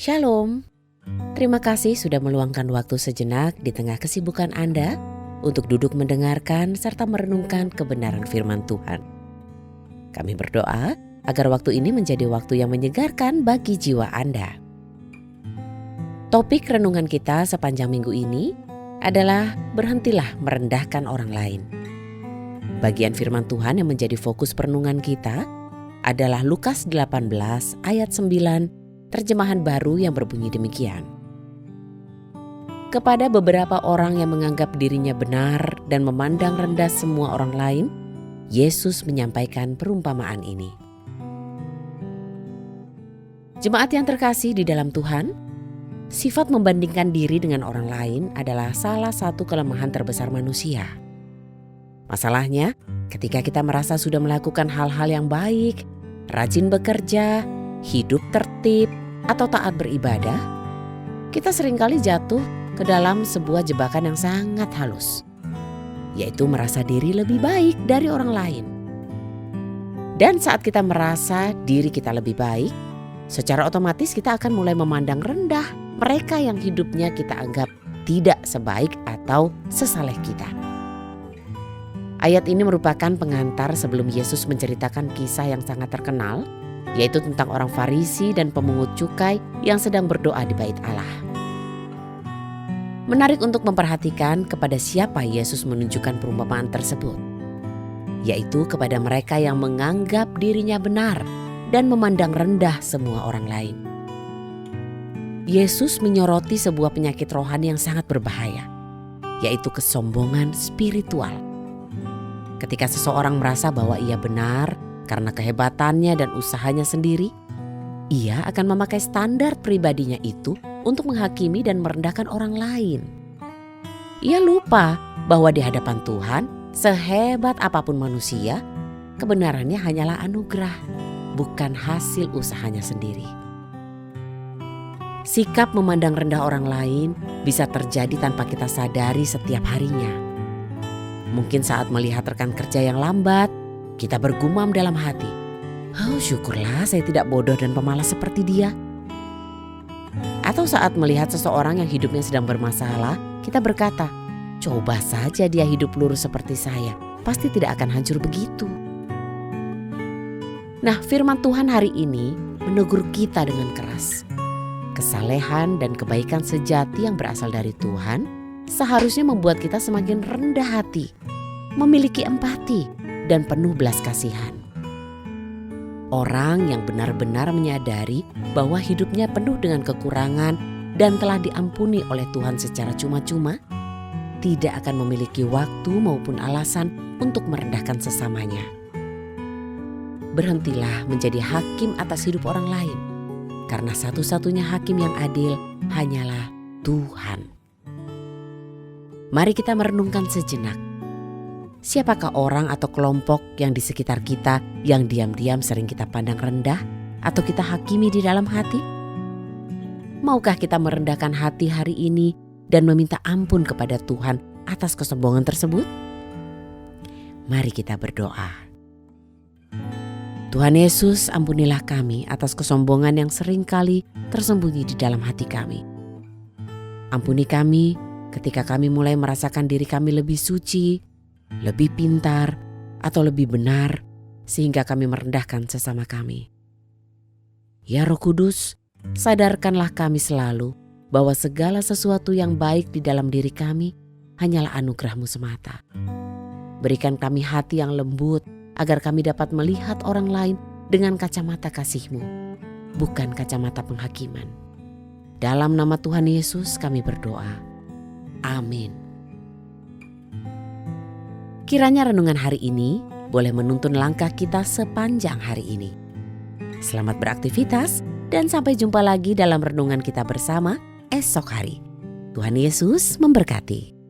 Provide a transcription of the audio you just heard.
Shalom. Terima kasih sudah meluangkan waktu sejenak di tengah kesibukan Anda untuk duduk mendengarkan serta merenungkan kebenaran firman Tuhan. Kami berdoa agar waktu ini menjadi waktu yang menyegarkan bagi jiwa Anda. Topik renungan kita sepanjang minggu ini adalah berhentilah merendahkan orang lain. Bagian firman Tuhan yang menjadi fokus perenungan kita adalah Lukas 18 ayat 9, terjemahan baru yang berbunyi demikian. Kepada beberapa orang yang menganggap dirinya benar dan memandang rendah semua orang lain, Yesus menyampaikan perumpamaan ini. Jemaat yang terkasih di dalam Tuhan, sifat membandingkan diri dengan orang lain adalah salah satu kelemahan terbesar manusia. Masalahnya, ketika kita merasa sudah melakukan hal-hal yang baik, rajin bekerja, hidup tertib, atau taat beribadah, kita seringkali jatuh ke dalam sebuah jebakan yang sangat halus, yaitu merasa diri lebih baik dari orang lain. Dan saat kita merasa diri kita lebih baik, secara otomatis kita akan mulai memandang rendah mereka yang hidupnya kita anggap tidak sebaik atau sesaleh kita. Ayat ini merupakan pengantar sebelum Yesus menceritakan kisah yang sangat terkenal, yaitu tentang orang Farisi dan pemungut cukai yang sedang berdoa di bait Allah. Menarik untuk memperhatikan kepada siapa Yesus menunjukkan perumpamaan tersebut, yaitu kepada mereka yang menganggap dirinya benar dan memandang rendah semua orang lain. Yesus menyoroti sebuah penyakit rohani yang sangat berbahaya, yaitu kesombongan spiritual. Ketika seseorang merasa bahwa ia benar karena kehebatannya dan usahanya sendiri, ia akan memakai standar pribadinya itu untuk menghakimi dan merendahkan orang lain. Ia lupa bahwa di hadapan Tuhan, sehebat apapun manusia, kebenarannya hanyalah anugerah, bukan hasil usahanya sendiri. Sikap memandang rendah orang lain bisa terjadi tanpa kita sadari setiap harinya. Mungkin saat melihat rekan kerja yang lambat, kita bergumam dalam hati, "Oh, syukurlah saya tidak bodoh dan pemalas seperti dia." Atau saat melihat seseorang yang hidupnya sedang bermasalah, kita berkata, "Coba saja dia hidup lurus seperti saya, pasti tidak akan hancur begitu." Nah, firman Tuhan hari ini menegur kita dengan keras. Kesalehan dan kebaikan sejati yang berasal dari Tuhan seharusnya membuat kita semakin rendah hati, memiliki empati, dan penuh belas kasihan. Orang yang benar-benar menyadari bahwa hidupnya penuh dengan kekurangan dan telah diampuni oleh Tuhan secara cuma-cuma, tidak akan memiliki waktu maupun alasan untuk merendahkan sesamanya. Berhentilah menjadi hakim atas hidup orang lain, karena satu-satunya hakim yang adil hanyalah Tuhan. Mari kita merenungkan sejenak. Siapakah orang atau kelompok yang di sekitar kita yang diam-diam sering kita pandang rendah atau kita hakimi di dalam hati? Maukah kita merendahkan hati hari ini dan meminta ampun kepada Tuhan atas kesombongan tersebut? Mari kita berdoa. Tuhan Yesus, ampunilah kami atas kesombongan yang seringkali tersembunyi di dalam hati kami. Ampuni kami ketika kami mulai merasakan diri kami lebih suci, lebih pintar, atau lebih benar, sehingga kami merendahkan sesama kami. Ya Roh Kudus, sadarkanlah kami selalu bahwa segala sesuatu yang baik di dalam diri kami hanyalah anugerah-Mu semata. Berikan kami hati yang lembut agar kami dapat melihat orang lain dengan kacamata kasih-Mu, bukan kacamata penghakiman. Dalam nama Tuhan Yesus kami berdoa. Amin. Kiranya renungan hari ini boleh menuntun langkah kita sepanjang hari ini. Selamat beraktivitas dan sampai jumpa lagi dalam renungan kita bersama esok hari. Tuhan Yesus memberkati.